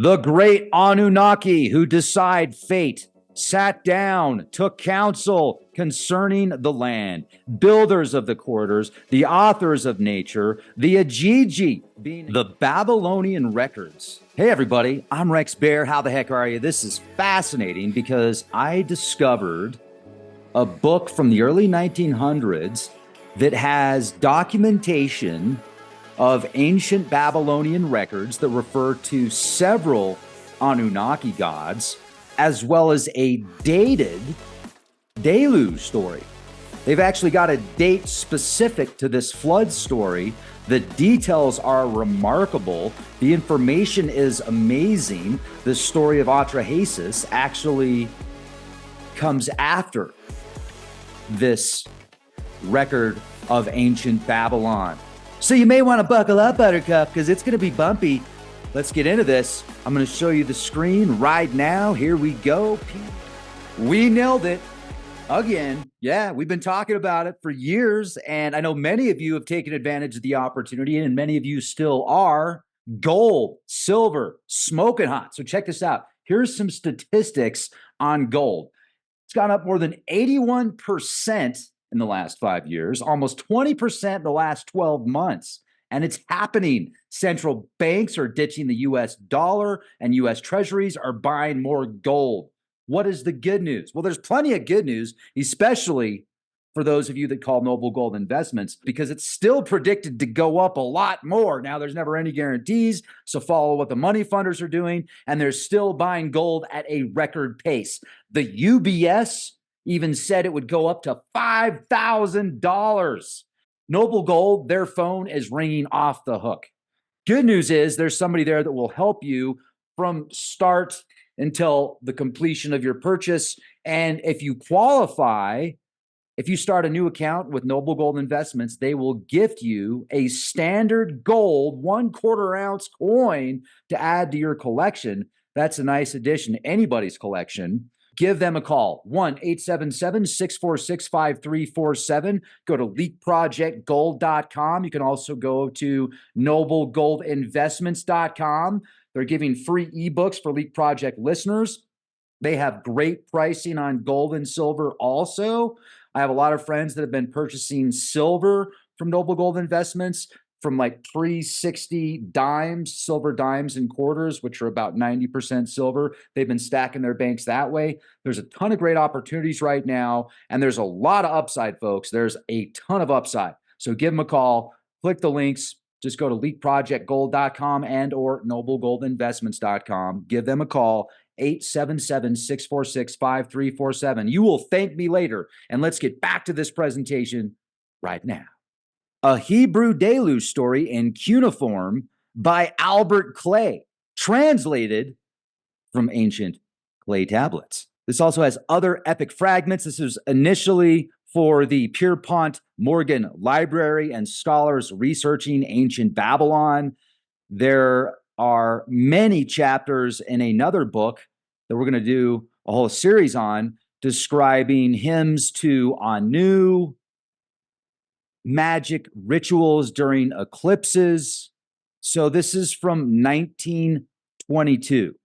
The great Anunnaki who decide fate sat down, took counsel concerning the land, builders of the quarters, the authors of nature, the Ajiji, being the Babylonian records. Hey, everybody, I'm Rex Bear. How the heck are you? This is fascinating because I discovered a book from the early 1900s that has documentation of ancient Babylonian records that refer to several Anunnaki gods, as well as a dated Deluge story. They've actually got a date specific to this flood story. The details are remarkable. The information is amazing. The story of Atrahasis actually comes after this record of ancient Babylon. So you may want to buckle up, Buttercup, because it's going to be bumpy. Let's get into this. I'm going to show you the screen right now. Here we go. We nailed it again. Yeah, we've been talking about it for years, and I know many of you have taken advantage of the opportunity, and many of you still are. Gold, silver, smoking hot. So check this out. Here's some statistics on gold. It's gone up more than 81% in the last 5 years, almost 20% in the last 12 months. And it's happening. Central banks are ditching the US dollar, and US treasuries are buying more gold. What is the good news? Well, there's plenty of good news, especially for those of you that call Noble Gold Investments, because it's still predicted to go up a lot more. Now, there's never any guarantees, so follow what the money funders are doing, and they're still buying gold at a record pace. The UBS even said it would go up to $5,000. Noble Gold, their phone is ringing off the hook. Good news is there's somebody there that will help you from start until the completion of your purchase. And if you qualify, if you start a new account with Noble Gold Investments, they will gift you a standard gold 1/4 ounce coin to add to your collection. That's a nice addition to anybody's collection. Give them a call, 1-877-646-5347. Go to leakprojectgold.com. You can also go to noblegoldinvestments.com. They're giving free ebooks for Leak Project listeners. They have great pricing on gold and silver also. I have a lot of friends that have been purchasing silver from Noble Gold Investments from like pre-60 dimes, silver dimes and quarters, which are about 90% silver. They've been stacking their banks that way. There's a ton of great opportunities right now, and there's a lot of upside, folks. There's a ton of upside. So give them a call, click the links, just go to leakprojectgold.com and or noblegoldinvestments.com. Give them a call, 877-646-5347. You will thank me later. And let's get back to this presentation right now. A Hebrew Deluge story in cuneiform by Albert Clay, translated from ancient clay tablets. This also has other epic fragments. This was initially for the Pierpont Morgan Library and scholars researching ancient Babylon. There are many chapters in another book that we're going to do a whole series on, describing hymns to Anu, magic rituals during eclipses. So this is from 1922.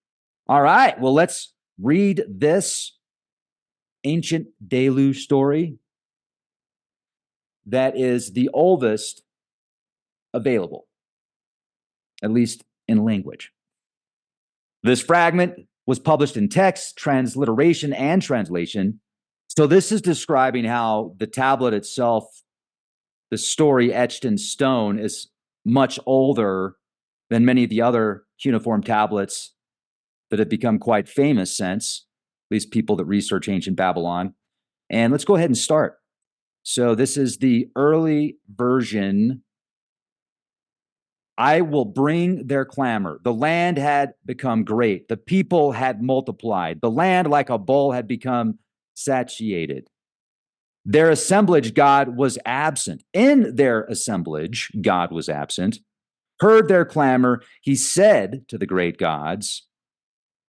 All right, well, let's read this ancient Deluge story that is the oldest available, at least in language. This fragment was published in text, transliteration, and translation. So this is describing how the tablet itself, the story etched in stone, is much older than many of the other cuneiform tablets that have become quite famous since, at least people that research ancient Babylon. And let's go ahead and start. So this is the early version. I will bring their clamor. The land had become great. The people had multiplied. The land, like a bowl, had become satiated. Their assemblage, God was absent. In their assemblage, God was absent. Heard their clamor. He said to the great gods,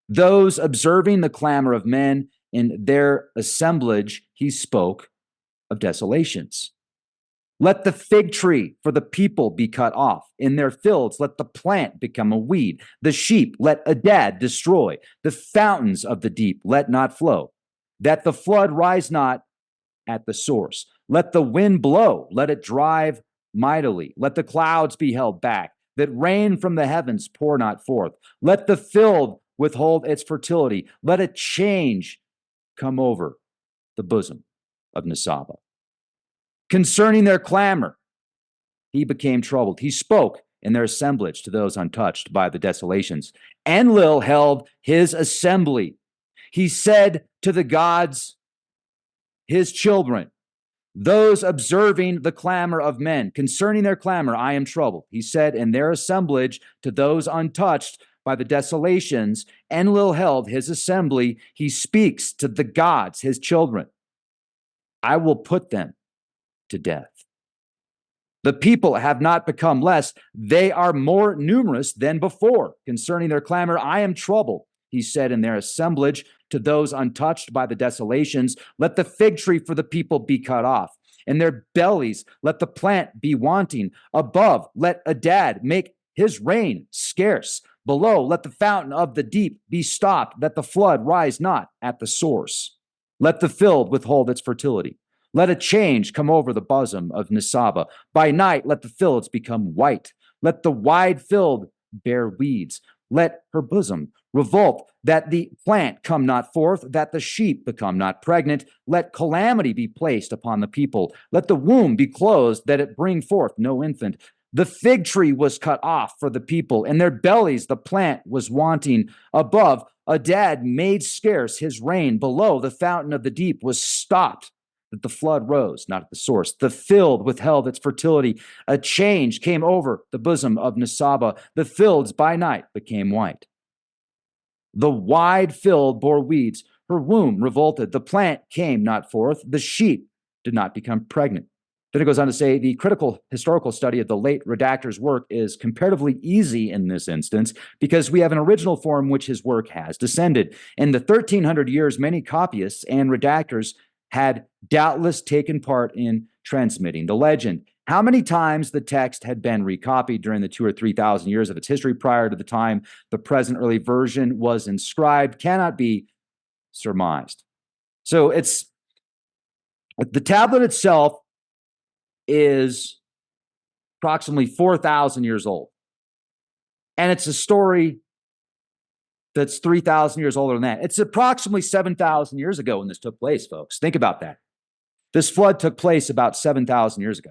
those observing the clamor of men in their assemblage, he spoke of desolations. Let the fig tree for the people be cut off. In their fields, let the plant become a weed. The sheep, let a dad destroy. The fountains of the deep, let not flow. That the flood rise not at the source. Let the wind blow. Let it drive mightily. Let the clouds be held back. That rain from the heavens pour not forth. Let the field withhold its fertility. Let a change come over the bosom of Nisaba. Concerning their clamor, he became troubled. He spoke in their assemblage to those untouched by the desolations. Enlil held his assembly. He said to the gods, his children, those observing the clamor of men, concerning their clamor, I am troubled. He said in their assemblage to those untouched by the desolations, Enlil held his assembly. He speaks to the gods, his children. I will put them to death. The people have not become less. They are more numerous than before. Concerning their clamor, I am troubled. He said in their assemblage to those untouched by the desolations, let the fig tree for the people be cut off. In their bellies, let the plant be wanting. Above, let Adad make his rain scarce. Below, let the fountain of the deep be stopped, that the flood rise not at the source. Let the field withhold its fertility. Let a change come over the bosom of Nisaba. By night, let the fields become white. Let the wide field bear weeds. Let her bosom revolt, that the plant come not forth, that the sheep become not pregnant. Let calamity be placed upon the people. Let the womb be closed, that it bring forth no infant. The fig tree was cut off for the people. In their bellies the plant was wanting. Above, Adad made scarce his rain. Below, the fountain of the deep was stopped, that the flood rose not at the source. The field withheld its fertility. A change came over the bosom of Nisaba. The fields by night became white. The wide field bore weeds. Her womb revolted. The plant came not forth. The sheep did not become pregnant. Then it goes on to say the critical historical study of the late redactor's work is comparatively easy in this instance because we have an original form which his work has descended. In the 1300 years, many copyists and redactors had doubtless taken part in transmitting the legend. How many times the text had been recopied during the 2,000 or 3,000 years of its history prior to the time the present early version was inscribed cannot be surmised. So it's the tablet itself is approximately 4,000 years old. And it's a story that's 3,000 years older than that. It's approximately 7,000 years ago when this took place, folks. Think about that. This flood took place about 7,000 years ago.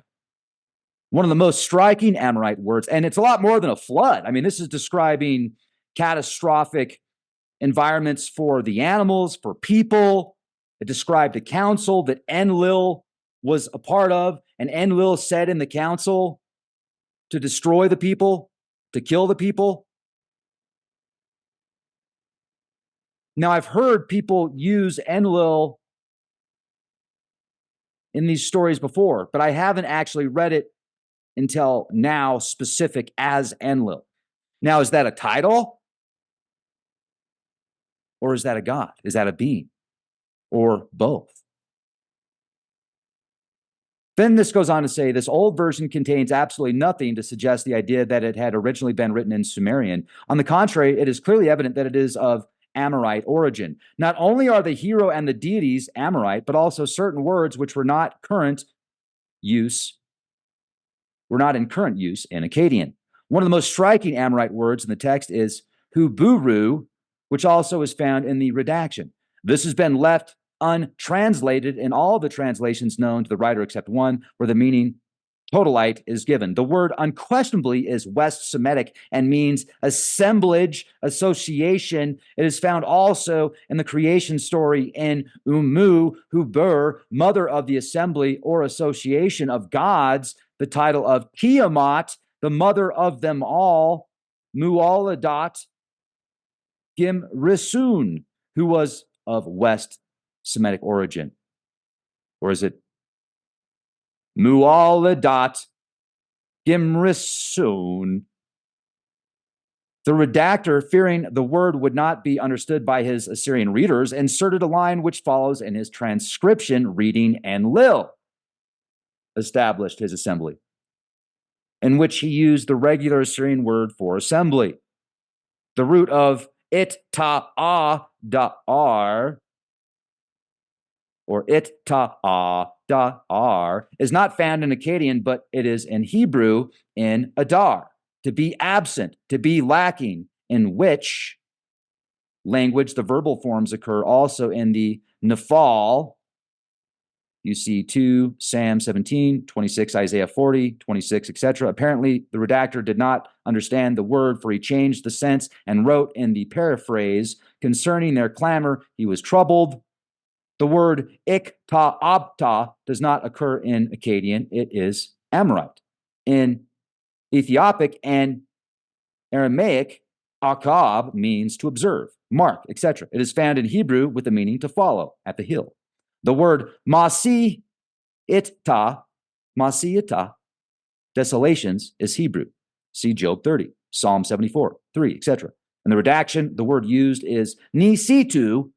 One of the most striking Amorite words, and it's a lot more than a flood. I mean, this is describing catastrophic environments for the animals, for people. It described a council that Enlil was a part of, and Enlil said in the council to destroy the people, to kill the people. Now, I've heard people use Enlil in these stories before, but I haven't actually read it until now specific as Enlil. Now, is that a title? Or is that a god? Is that a being? Or both? Then this goes on to say, this old version contains absolutely nothing to suggest the idea that it had originally been written in Sumerian. On the contrary, it is clearly evident that it is of Amorite origin. Not only are the hero and the deities Amorite, but also certain words which were not in current use in Akkadian. One of the most striking Amorite words in the text is huburu, which also is found in the redaction. This has been left untranslated in all the translations known to the writer except one, where the meaning totolite is given. The word unquestionably is West Semitic and means assemblage, association. It is found also in the creation story in Hubur, mother of the assembly or association of gods, the title of Tiamat, the mother of them all, Mualadat Gimrisun, who was of West Semitic origin. Or is it Mualadat Gimrisun? The redactor, fearing the word would not be understood by his Assyrian readers, inserted a line which follows in his transcription, reading Enlil. established his assembly, in which he used the regular Assyrian word for assembly. The root of it-ta-a-da-ar, or it-ta-a-da-ar, is not found in Akkadian, but it is in Hebrew in adar, to be absent, to be lacking, in which language the verbal forms occur also in the Nephal. You see 2 Sam 17, 26 Isaiah 40, 26, etc. Apparently, the redactor did not understand the word, for he changed the sense and wrote in the paraphrase, concerning their clamor, he was troubled. The word ik-ta-ab-ta does not occur in Akkadian. It is Amorite. In Ethiopic and Aramaic, akab means to observe, mark, etc. It is found in Hebrew with the meaning to follow, at the hill. The word masi itta, desolations, is Hebrew. See Job 30, Psalm 74, 3, etc. In the redaction, the word used is nisitu.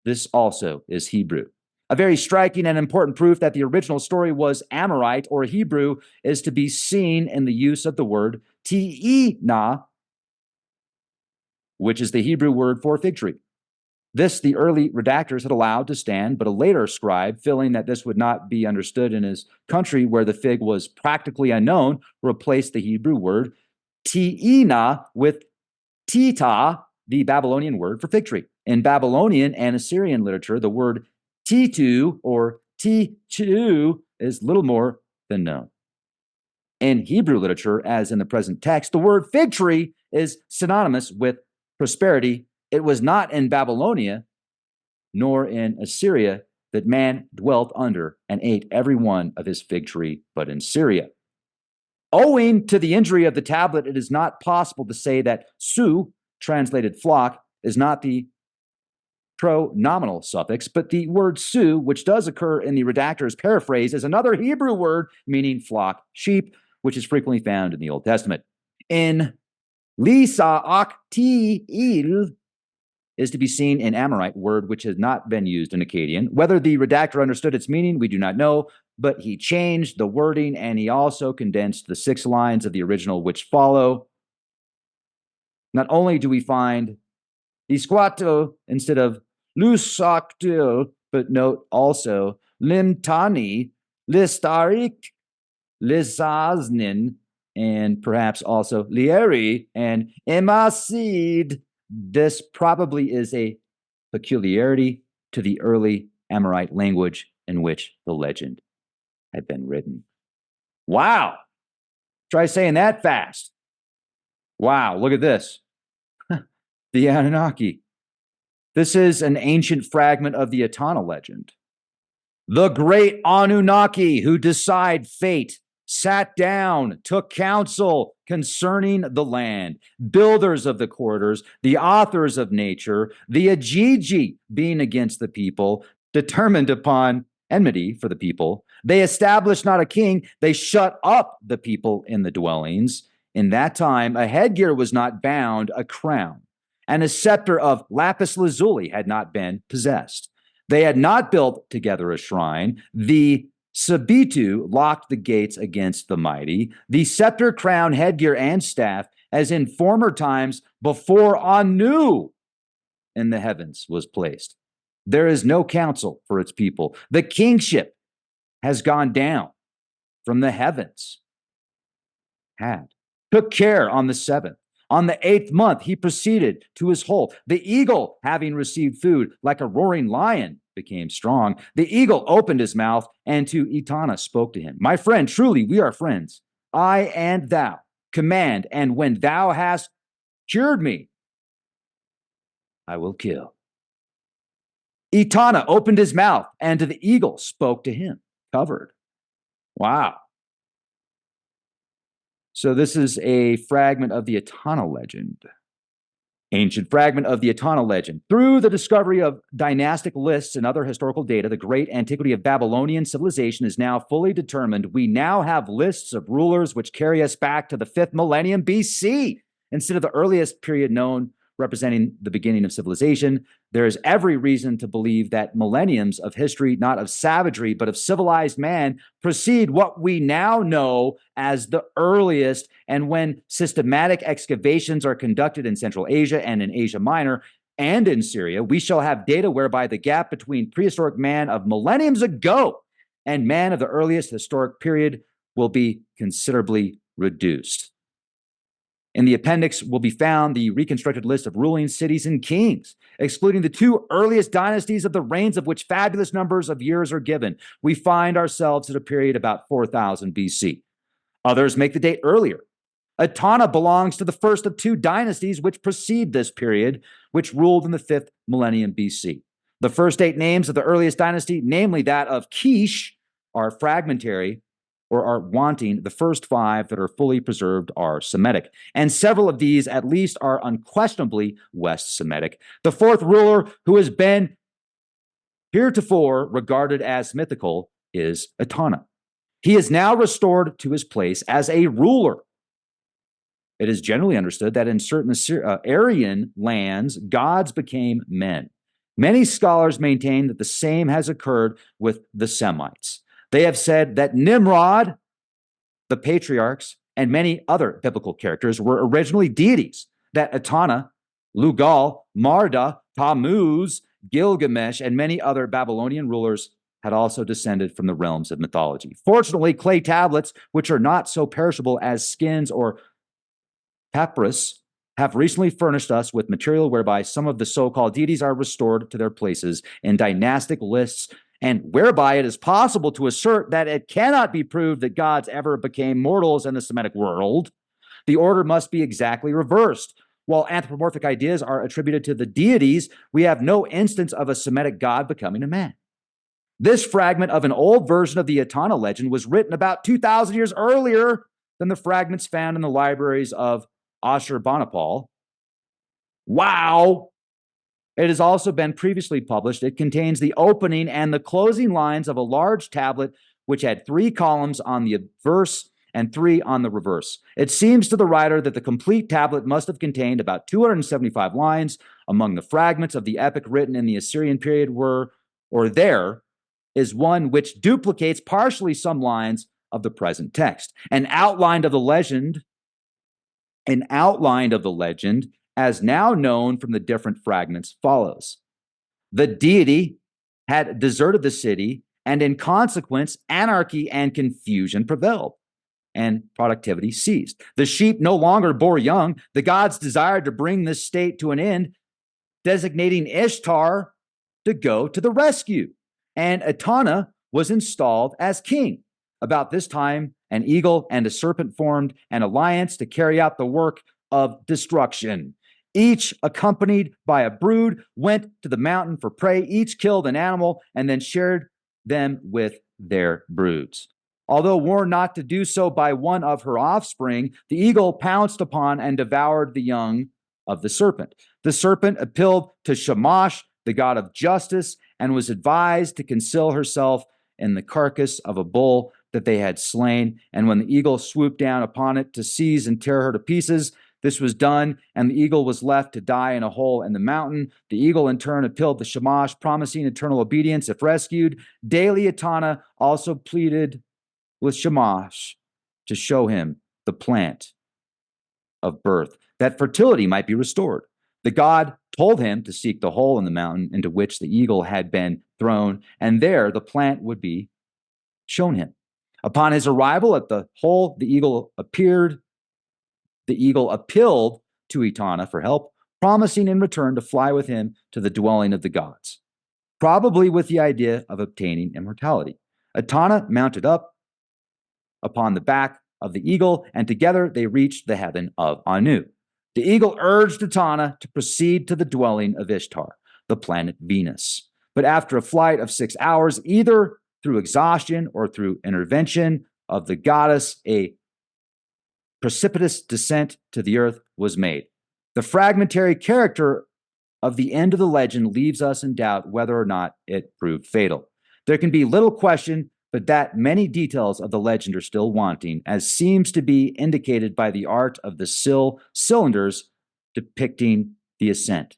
This also is Hebrew. A very striking and important proof that the original story was Amorite or Hebrew is to be seen in the use of the word ti'ina, which is the Hebrew word for fig tree. This the early redactors had allowed to stand, but a later scribe, feeling that this would not be understood in his country where the fig was practically unknown, replaced the Hebrew word ti'ina with tita, the Babylonian word for fig tree. In Babylonian and Assyrian literature, the word titu or titu is little more than known. In Hebrew literature, as in the present text, the word fig tree is synonymous with prosperity. It was not in Babylonia, nor in Assyria, that man dwelt under and ate every one of his fig tree, but in Syria. Owing to the injury of the tablet, it is not possible to say that su, translated flock, is not the pronominal suffix, but the word su, which does occur in the redactor's paraphrase, is another Hebrew word meaning flock, sheep, which is frequently found in the Old Testament. In Lisa akti'il is to be seen in Amorite, word which has not been used in Akkadian. Whether the redactor understood its meaning, we do not know, but he changed the wording and he also condensed the 6 lines of the original which follow. Not only do we find isquato instead of lusaktil, but note also limtani, listarik, lisaznin, and perhaps also lieri and emasid. This probably is a peculiarity to the early Amorite language in which the legend had been written. Wow. Try saying that fast. Wow, look at this. The Anunnaki. This is an ancient fragment of the Etana legend. The great Anunnaki who decide fate sat down, took counsel concerning the land, builders of the corridors, the authors of nature, the Ajiji being against the people, determined upon enmity for the people. They established not a king, they shut up the people in the dwellings. In that time, a headgear was not bound, a crown, and a scepter of lapis lazuli had not been possessed. They had not built together a shrine. The Sabitu locked the gates against the mighty. The scepter, crown, headgear, and staff, as in former times before Anu in the heavens was placed. There is no counsel for its people. The kingship has gone down from the heavens. Took care on the 7th. On the 8th month, he proceeded to his hole. The eagle, having received food like a roaring lion, became strong. The eagle opened his mouth and to Etana spoke to him. My friend, truly we are friends. I and thou command, and when thou hast cured me, I will kill. Etana opened his mouth and to the eagle spoke to him, covered. Wow. So this is a fragment of the Etana legend. Ancient fragment of the Etana legend. Through the discovery of dynastic lists and other historical data, the great antiquity of Babylonian civilization is now fully determined. We now have lists of rulers which carry us back to the 5th millennium BC instead of the earliest period known representing the beginning of civilization. There is every reason to believe that millenniums of history, not of savagery, but of civilized man, precede what we now know as the earliest. And when systematic excavations are conducted in Central Asia and in Asia Minor and in Syria, we shall have data whereby the gap between prehistoric man of millenniums ago and man of the earliest historic period will be considerably reduced. In the appendix will be found the reconstructed list of ruling cities and kings, excluding the two earliest dynasties of the reigns of which fabulous numbers of years are given. We find ourselves at a period about 4000 BC. Others make the date earlier. Etana belongs to the first of two dynasties which precede this period, which ruled in the 5th millennium BC. The first 8 names of the earliest dynasty, namely that of Kish, are fragmentary or are wanting. The first 5 that are fully preserved are Semitic, and several of these at least are unquestionably West Semitic. The fourth ruler, who has been heretofore regarded as mythical, is Etana. He is now restored to his place as a ruler. It is generally understood that in certain Aryan lands, gods became men. Many scholars maintain that the same has occurred with the Semites. They have said that Nimrod, the patriarchs, and many other biblical characters were originally deities, that Etana, Lugal, Marda, Tammuz, Gilgamesh, and many other Babylonian rulers had also descended from the realms of mythology. Fortunately, clay tablets, which are not so perishable as skins or papyrus, have recently furnished us with material whereby some of the so-called deities are restored to their places in dynastic lists, and whereby it is possible to assert that it cannot be proved that gods ever became mortals in the Semitic world. The order must be exactly reversed. While anthropomorphic ideas are attributed to the deities, we have no instance of a Semitic god becoming a man. This fragment of an old version of the Etana legend was written about 2,000 years earlier than the fragments found in the libraries of Ashurbanipal. Wow! It has also been previously published. It contains the opening and the closing lines of a large tablet which had 3 columns on the verse and 3 on the reverse. It seems to the writer that the complete tablet must have contained about 275 lines. Among the fragments of the epic written in the Assyrian period there is one which duplicates partially some lines of the present text. An outline of the legend, as now known from the different fragments, follows. The deity had deserted the city, and in consequence, anarchy and confusion prevailed, and productivity ceased. The sheep no longer bore young. The gods desired to bring this state to an end, designating Ishtar to go to the rescue, and Etana was installed as king. About this time, an eagle and a serpent formed an alliance to carry out the work of destruction. Each, accompanied by a brood, went to the mountain for prey. Each killed an animal and then shared them with their broods. Although warned not to do so by one of her offspring, the eagle pounced upon and devoured the young of the serpent. The serpent appealed to Shamash, the god of justice, and was advised to conceal herself in the carcass of a bull that they had slain. And when the eagle swooped down upon it to seize and tear her to pieces, this was done, and the eagle was left to die in a hole in the mountain. The eagle in turn appealed to Shamash, promising eternal obedience if rescued. Daily Etana also pleaded with Shamash to show him the plant of birth, that fertility might be restored. The god told him to seek the hole in the mountain into which the eagle had been thrown, and there the plant would be shown him. Upon his arrival at the hole, the eagle appealed to Etana for help, promising in return to fly with him to the dwelling of the gods, probably with the idea of obtaining immortality. Etana mounted up upon the back of the eagle, and together they reached the heaven of Anu. The eagle urged Etana to proceed to the dwelling of Ishtar, the planet Venus. But after a flight of 6 hours, either through exhaustion or through intervention of the goddess, a precipitous descent to the earth was made. The fragmentary character of the end of the legend leaves us in doubt whether or not it proved fatal. There can be little question but that many details of the legend are still wanting, as seems to be indicated by the art of the cylinders depicting the ascent.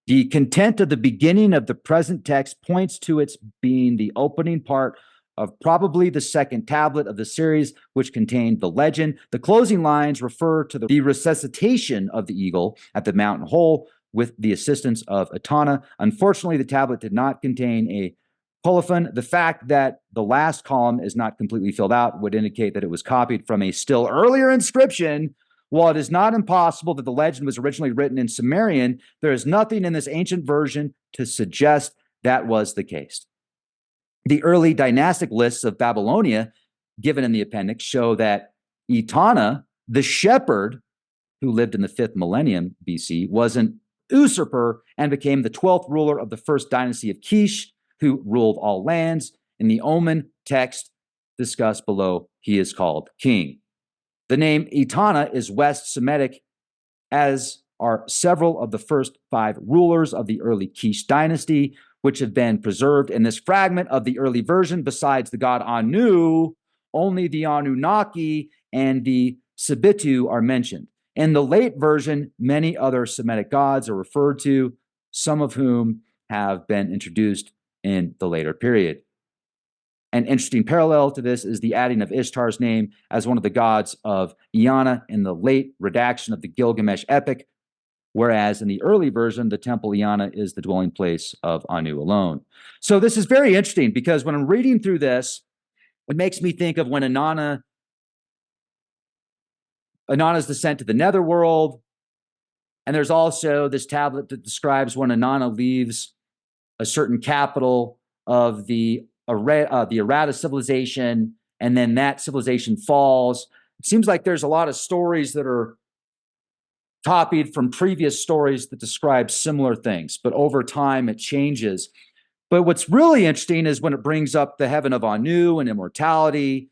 The content of the beginning of the present text points to its being the opening part of probably the second tablet of the series, which contained the legend. The closing lines refer to the resuscitation of the eagle at the mountain hole with the assistance of Etana. Unfortunately, the tablet did not contain a colophon. The fact that the last column is not completely filled out would indicate that it was copied from a still earlier inscription. While it is not impossible that the legend was originally written in Sumerian, there is nothing in this ancient version to suggest that was the case. The early dynastic lists of Babylonia given in the appendix show that Etana, the shepherd who lived in the 5th millennium BC, was an usurper and became the 12th ruler of the first dynasty of Kish, who ruled all lands. In the Omen text discussed below, he is called king. The name Etana is West Semitic, as are several of the first 5 rulers of the early Kish dynasty, which have been preserved in this fragment of the early version. Besides the god Anu, only the Anunnaki and the Sabitu are mentioned. In the late version, many other Semitic gods are referred to, some of whom have been introduced in the later period. An interesting parallel to this is the adding of Ishtar's name as one of the gods of Iana in the late redaction of the Gilgamesh epic, whereas in the early version, the temple Iana is the dwelling place of Anu alone. So this is very interesting because when I'm reading through this, it makes me think of when Inanna's descent to the netherworld, and there's also this tablet that describes when Inanna leaves a certain capital of the Arata civilization, and then that civilization falls. It seems like there's a lot of stories that are copied from previous stories that describe similar things, but over time it changes. But what's really interesting is when it brings up the heaven of Anu and immortality.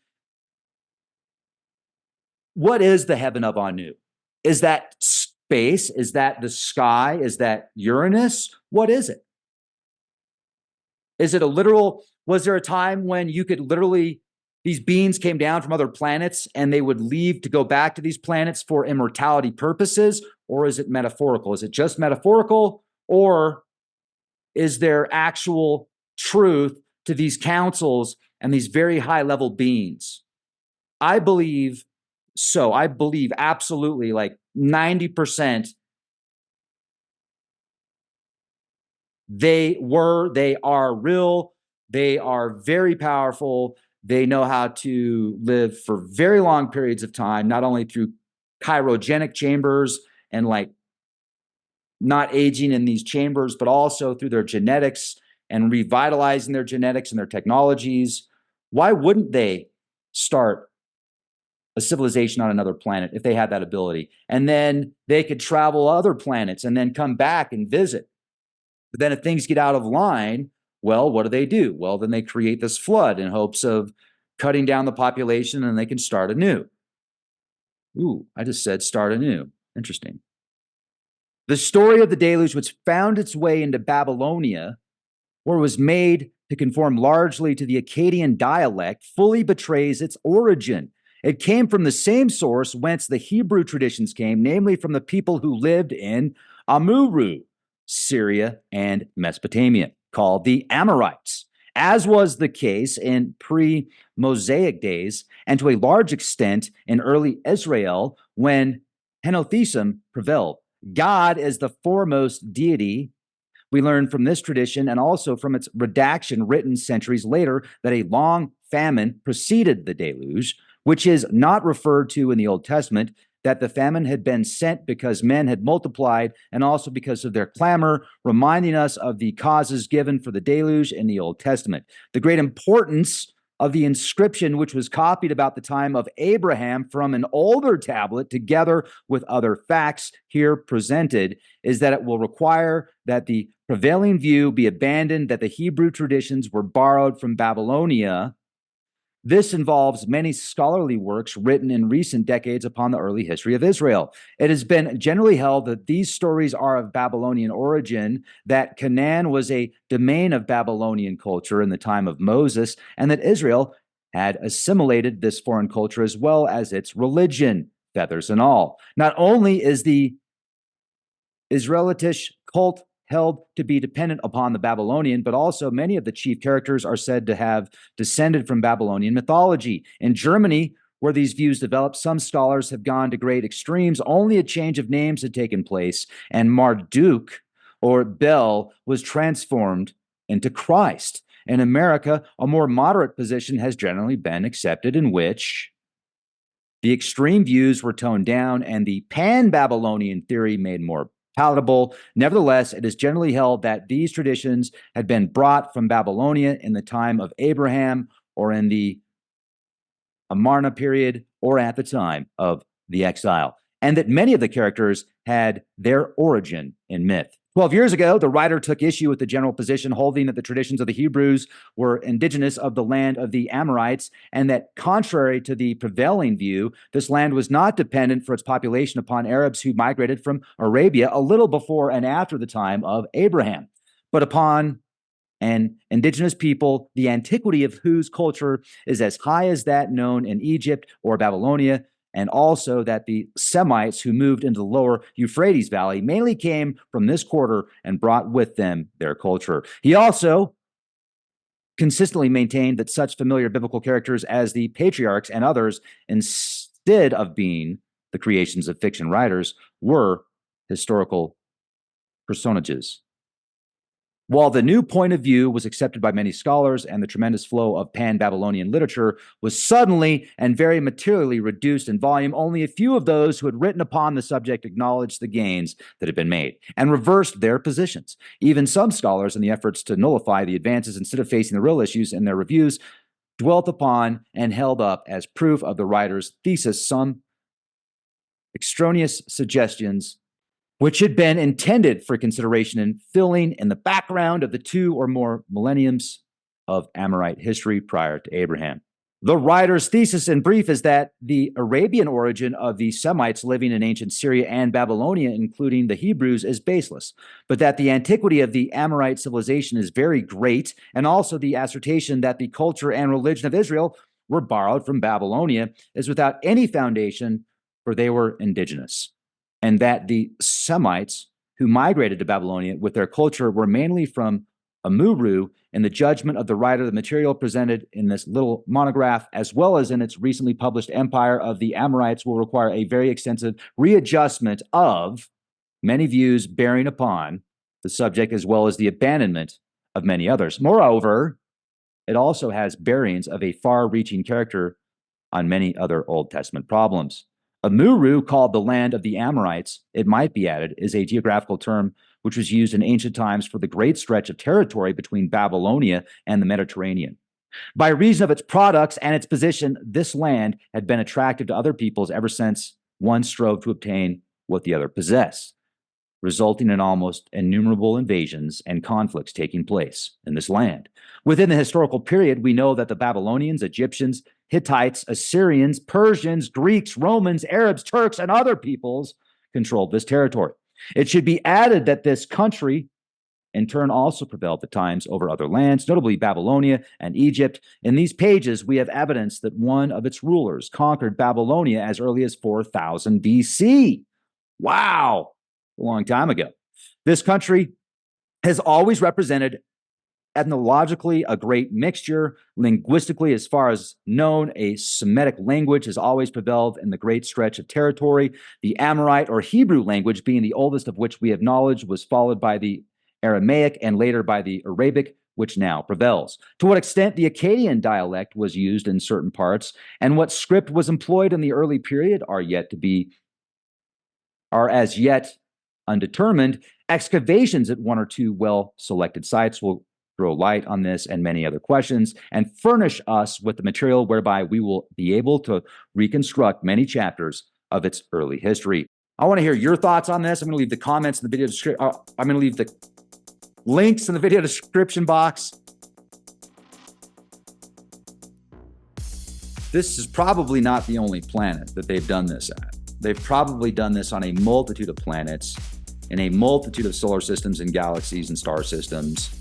What is the heaven of Anu? Is that space? Is that the sky? Is that Uranus? What is it? Is it a literal, was there a time when you could literally, these beings came down from other planets and they would leave to go back to these planets for immortality purposes? Or is it metaphorical? Is it just metaphorical? Or is there actual truth to these councils and these very high level beings? I believe so. I believe absolutely like 90% they are real. They are very powerful. They know how to live for very long periods of time, not only through cryogenic chambers and like not aging in these chambers, but also through their genetics and revitalizing their genetics and their technologies. Why wouldn't they start a civilization on another planet if they had that ability? And then they could travel other planets and then come back and visit. But then if things get out of line, well, what do? Well, then they create this flood in hopes of cutting down the population and they can start anew. Ooh, I just said start anew. Interesting. The story of the deluge, which found its way into Babylonia, or was made to conform largely to the Akkadian dialect, fully betrays its origin. It came from the same source whence the Hebrew traditions came, namely from the people who lived in Amurru, Syria, and Mesopotamia, called the Amorites, as was the case in pre-Mosaic days, and to a large extent in early Israel when henotheism prevailed. God is the foremost deity. We learn from this tradition and also from its redaction written centuries later that a long famine preceded the deluge, which is not referred to in the Old Testament, that the famine had been sent because men had multiplied and also because of their clamor, reminding us of the causes given for the deluge in the Old Testament. The great importance of the inscription, which was copied about the time of Abraham from an older tablet, together with other facts here presented, is that it will require that the prevailing view be abandoned, that the Hebrew traditions were borrowed from Babylonia. This involves many scholarly works written in recent decades upon the early history of Israel. It has been generally held that these stories are of Babylonian origin, that Canaan was a domain of Babylonian culture in the time of Moses, and that Israel had assimilated this foreign culture as well as its religion, feathers and all. Not only is Israelitish cult held to be dependent upon the Babylonian, but also many of the chief characters are said to have descended from Babylonian mythology. In Germany, where these views developed, some scholars have gone to great extremes. Only a change of names had taken place, and Marduk, or Bel, was transformed into Christ. In America, a more moderate position has generally been accepted, in which the extreme views were toned down and the pan-Babylonian theory made more palatable. Nevertheless, it is generally held that these traditions had been brought from Babylonia in the time of Abraham, or in the Amarna period, or at the time of the exile, and that many of the characters had their origin in myth. 12 years ago, the writer took issue with the general position holding that the traditions of the Hebrews were indigenous of the land of the Amorites, and that contrary to the prevailing view, this land was not dependent for its population upon Arabs who migrated from Arabia a little before and after the time of Abraham, but upon an indigenous people, the antiquity of whose culture is as high as that known in Egypt or Babylonia, and also that the Semites who moved into the lower Euphrates Valley mainly came from this quarter and brought with them their culture. He also consistently maintained that such familiar biblical characters as the patriarchs and others, instead of being the creations of fiction writers, were historical personages. While the new point of view was accepted by many scholars and the tremendous flow of pan-Babylonian literature was suddenly and very materially reduced in volume, only a few of those who had written upon the subject acknowledged the gains that had been made and reversed their positions. Even some scholars, in the efforts to nullify the advances instead of facing the real issues in their reviews, dwelt upon and held up as proof of the writer's thesis some extraneous suggestions which had been intended for consideration in filling in the background of the 2 or more millenniums of Amorite history prior to Abraham. The writer's thesis in brief is that the Arabian origin of the Semites living in ancient Syria and Babylonia, including the Hebrews, is baseless, but that the antiquity of the Amorite civilization is very great, and also the assertion that the culture and religion of Israel were borrowed from Babylonia is without any foundation, for they were indigenous, and that the Semites who migrated to Babylonia with their culture were mainly from Amurru. In the judgment of the writer, the material presented in this little monograph, as well as in its recently published Empire of the Amorites, will require a very extensive readjustment of many views bearing upon the subject, as well as the abandonment of many others. Moreover, it also has bearings of a far-reaching character on many other Old Testament problems. Amurru, called the land of the Amorites, it might be added, is a geographical term which was used in ancient times for the great stretch of territory between Babylonia and the Mediterranean. By reason of its products and its position, this land had been attractive to other peoples ever since one strove to obtain what the other possessed, resulting in almost innumerable invasions and conflicts taking place in this land. Within the historical period, we know that the Babylonians, Egyptians, Hittites, Assyrians, Persians, Greeks, Romans, Arabs, Turks, and other peoples controlled this territory. It should be added that this country, in turn, also prevailed at times over other lands, notably Babylonia and Egypt. In these pages, we have evidence that one of its rulers conquered Babylonia as early as 4000 BC. Wow, a long time ago. This country has always represented ethnologically a great mixture. Linguistically, as far as known, a Semitic language has always prevailed in the great stretch of territory. The Amorite or Hebrew language, being the oldest of which we have knowledge, was followed by the Aramaic and later by the Arabic, which now prevails. To what extent the Akkadian dialect was used in certain parts and what script was employed in the early period are as yet undetermined. Excavations at 1 or 2 well-selected sites will throw light on this and many other questions and furnish us with the material whereby we will be able to reconstruct many chapters of its early history. I want to hear your thoughts on this. I'm going to leave the comments in the video description. I'm going to leave the links in the video description box. This is probably not the only planet that they've done this at. They've probably done this on a multitude of planets, in a multitude of solar systems and galaxies and star systems.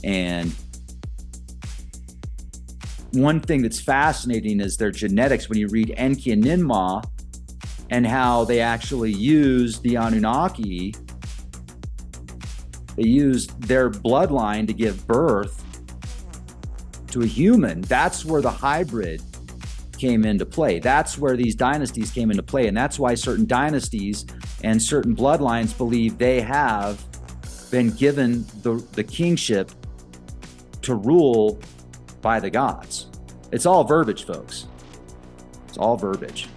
And one thing that's fascinating is their genetics. When you read Enki and Ninmah and how they actually use the Anunnaki They used their bloodline to give birth to a human. That's where the hybrid came into play. That's where these dynasties came into play. And that's why certain dynasties and certain bloodlines believe they have been given the kingship to rule by the gods. It's all verbiage, folks. It's all verbiage.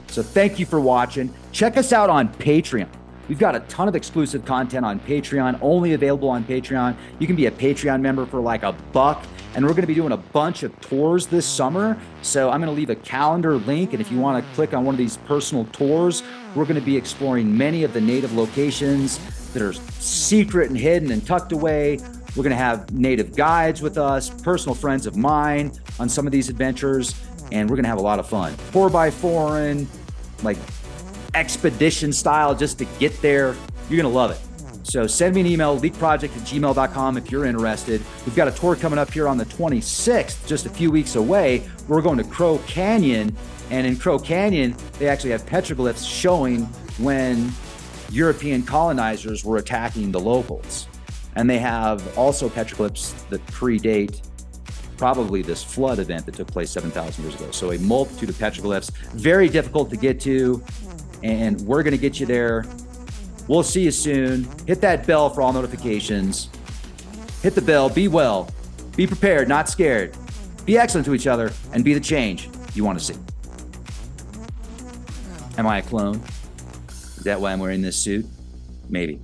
So thank you for watching. Check us out on Patreon. We've got a ton of exclusive content on Patreon, only available on Patreon. You can be a Patreon member for like $1, and we're going to be doing a bunch of tours this summer. So I'm going to leave a calendar link, and if you want to click on one of these personal tours, we're going to be exploring many of the native locations that are secret and hidden and tucked away. We're going to have native guides with us, personal friends of mine on some of these adventures, and we're going to have a lot of fun. 4x4, like expedition style, just to get there. You're going to love it. So send me an email, leakproject@gmail.com if you're interested. We've got a tour coming up here on the 26th, just a few weeks away. We're going to Crow Canyon, and in Crow Canyon, they actually have petroglyphs showing when European colonizers were attacking the locals. And they have also petroglyphs that predate probably this flood event that took place 7,000 years ago. So a multitude of petroglyphs, very difficult to get to, and we're going to get you there. We'll see you soon. Hit that bell for all notifications. Hit the bell. Be well. Be prepared, not scared. Be excellent to each other, and be the change you want to see. Am I a clone? Is that why I'm wearing this suit? Maybe.